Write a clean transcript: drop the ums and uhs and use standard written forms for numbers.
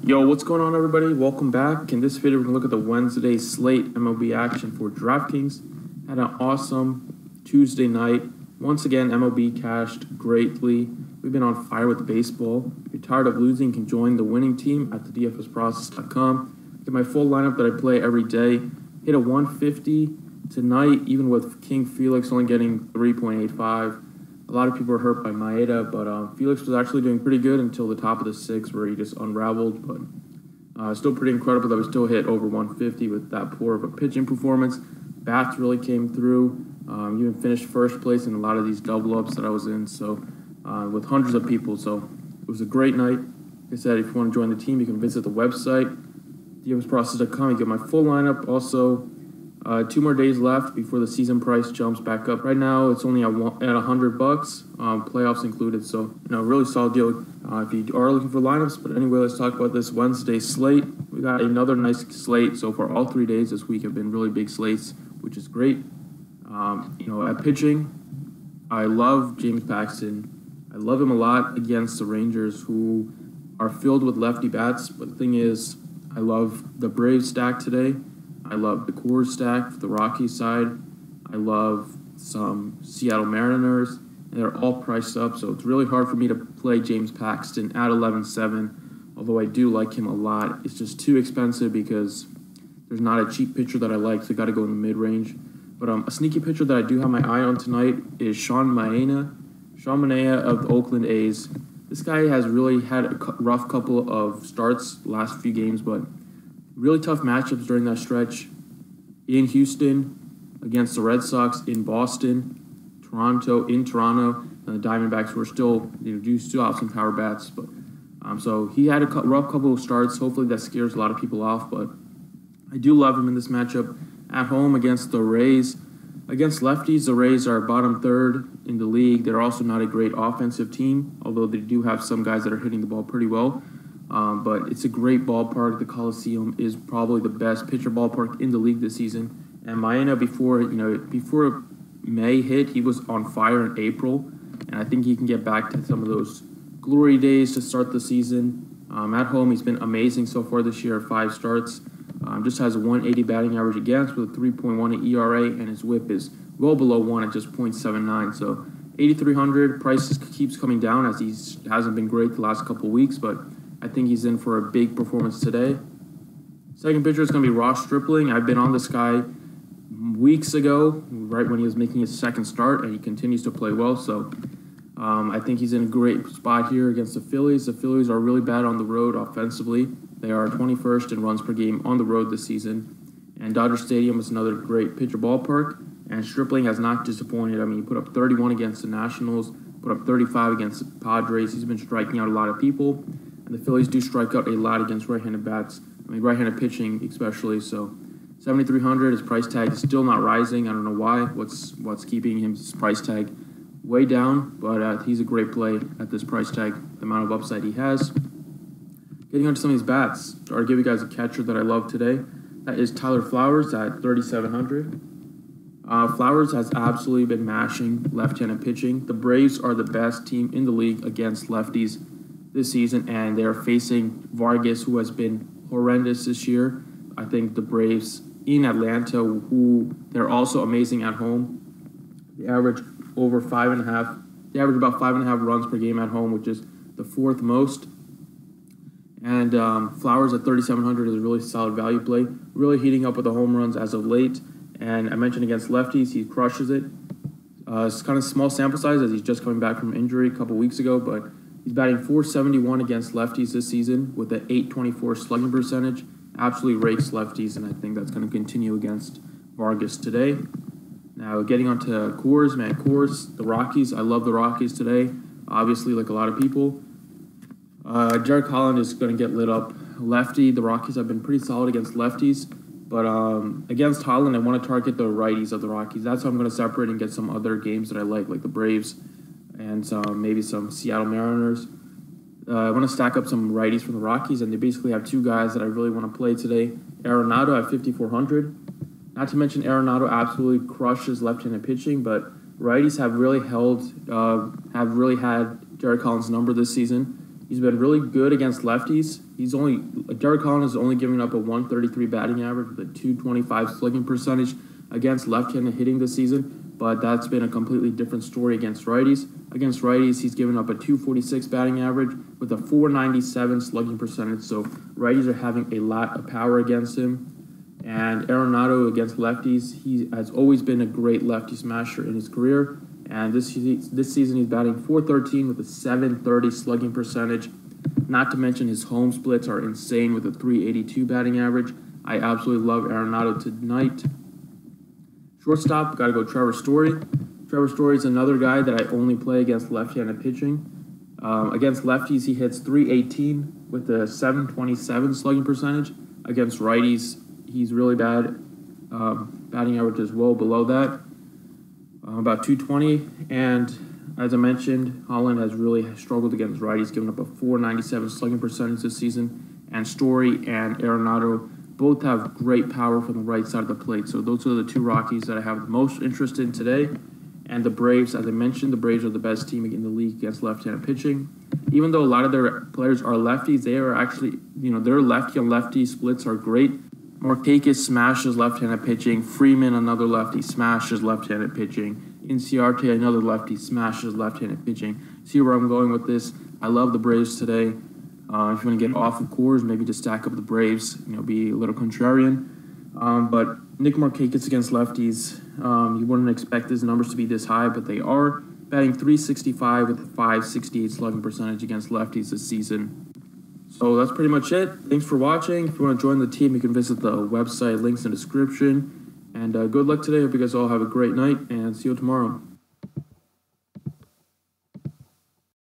Yo, what's going on, everybody? Welcome back. In this video, we're going to look at the Wednesday slate MLB action for DraftKings. Had an awesome Tuesday night. Once again, MLB cashed greatly. We've been on fire with baseball. If you're tired of losing, you can join the winning team at the dfsprocess.com. Get my full lineup that I play every day. Hit a 150 tonight, even with King Felix only getting 3.85. A lot of people are hurt by Maeda, but Felix was actually doing pretty good until the top of the sixth where he just unraveled. But still pretty incredible that we still hit over 150 with that poor of a pitching performance. Bats really came through. Even finished first place in a lot of these double-ups that I was in, so with hundreds of people. So it was a great night. Like I said, if you want to join the team, you can visit the website, dfsprocess.com. You get my full lineup. Also, 2 more days left before the season price jumps back up. Right now, it's only at $100, playoffs included. So, really solid deal if you are looking for lineups. But anyway, let's talk about this Wednesday slate. We got another nice slate so far. All 3 days this week have been really big slates, which is great. At pitching, I love James Paxton. I love him a lot against the Rangers, who are filled with lefty bats. But the thing is, I love the Braves stack today. I love the Coors stack for the Rockies side. I love some Seattle Mariners, and they're all priced up, so it's really hard for me to play James Paxton at 11.7, although I do like him a lot. It's just too expensive because there's not a cheap pitcher that I like, so I got to go in the mid-range. But a sneaky pitcher that I do have my eye on tonight is Sean Manaea. Sean Manaea of the Oakland A's. This guy has really had a rough couple of starts last few games, but really tough matchups during that stretch in Houston, against the Red Sox, in Boston, Toronto, and the Diamondbacks who are still, do still have some power bats. But so he had a rough couple of starts. Hopefully that scares a lot of people off. But I do love him in this matchup at home against the Rays. Against lefties, the Rays are bottom third in the league. They're also not a great offensive team, although they do have some guys that are hitting the ball pretty well. But it's a great ballpark. The Coliseum is probably the best pitcher ballpark in the league this season. And Manaea, before May hit, he was on fire in April, and I think he can get back to some of those glory days to start the season. At home, he's been amazing so far this year. 5 starts, just has a 180 batting average against with a 3.1 ERA, and his WHIP is well below 1 at just 0.79. So 8,300. Price keeps coming down as he hasn't been great the last couple of weeks, but I think he's in for a big performance today. Second pitcher is going to be Ross Stripling. I've been on this guy weeks ago, right when he was making his second start, and he continues to play well. So I think he's in a great spot here against the Phillies. The Phillies are really bad on the road offensively. They are 21st in runs per game on the road this season. And Dodger Stadium is another great pitcher ballpark. And Stripling has not disappointed. I mean, he put up 31 against the Nationals, put up 35 against the Padres. He's been striking out a lot of people. And the Phillies do strike out a lot against right-handed bats. Right-handed pitching especially. So 7,300. His price tag is still not rising. I don't know why. What's keeping his price tag way down? But he's a great play at this price tag. The amount of upside he has. Getting onto some of these bats. I'll give you guys a catcher that I love today. That is Tyler Flowers at 3,700. Flowers has absolutely been mashing left-handed pitching. The Braves are the best team in the league against lefties this season, and they're facing Vargas, who has been horrendous this year. I think the Braves in Atlanta, who they're also amazing at home. They average over 5.5. They average about 5.5 runs per game at home, which is the 4th most. And Flowers at 3,700 is a really solid value play. Really heating up with the home runs as of late. And I mentioned against lefties, he crushes it. It's kind of small sample size as he's just coming back from injury a couple weeks ago, but he's batting .471 against lefties this season with an .824 slugging percentage. Absolutely rakes lefties, and I think that's going to continue against Vargas today. Now, getting onto Coors, the Rockies. I love the Rockies today, obviously, like a lot of people. Jarred Holland is going to get lit up. Lefty, the Rockies have been pretty solid against lefties, but against Holland, I want to target the righties of the Rockies. That's how I'm going to separate and get some other games that I like the Braves and maybe some Seattle Mariners. I want to stack up some righties from the Rockies, and they basically have 2 guys that I really want to play today. Arenado at 5,400. Not to mention Arenado absolutely crushes left-handed pitching, but righties have really had Jarred Collins' number this season. He's been really good against lefties. Derek Collins is only giving up a 133 batting average with a 225 slugging percentage against left-handed hitting this season, but that's been a completely different story against righties. Against righties, he's given up a 246 batting average with a 497 slugging percentage, so righties are having a lot of power against him. And Arenado against lefties, he has always been a great lefty smasher in his career. And this season he's batting .413 with a 730 slugging percentage. Not to mention his home splits are insane with a 382 batting average. I absolutely love Arenado tonight. Shortstop, got to go Trevor Story. Trevor Story is another guy that I only play against left-handed pitching. Against lefties, he hits .318 with a 727 slugging percentage. Against righties, he's really bad. Batting average is well below that, about 220. And as I mentioned, Holland has really struggled against righties, giving up a 497 slugging percentage this season. And Story and Arenado both have great power from the right side of the plate. So those are the two Rockies that I have the most interest in today. And the Braves, as I mentioned, the Braves are the best team in the league against left-handed pitching. Even though a lot of their players are lefties, they are actually, their lefty on lefty splits are great. Markakis smashes left-handed pitching. Freeman, another lefty, smashes left-handed pitching. Inciarte, another lefty, smashes left-handed pitching. See where I'm going with this? I love the Braves today. If you want to get off of Coors, maybe just stack up the Braves, be a little contrarian. But Nick Markakis against lefties, you wouldn't expect his numbers to be this high, but they are. Batting .365 with a 568 slugging percentage against lefties this season. So that's pretty much it. Thanks for watching. If you want to join the team, you can visit the website, links in the description. And good luck today. Hope you guys all have a great night, and see you tomorrow.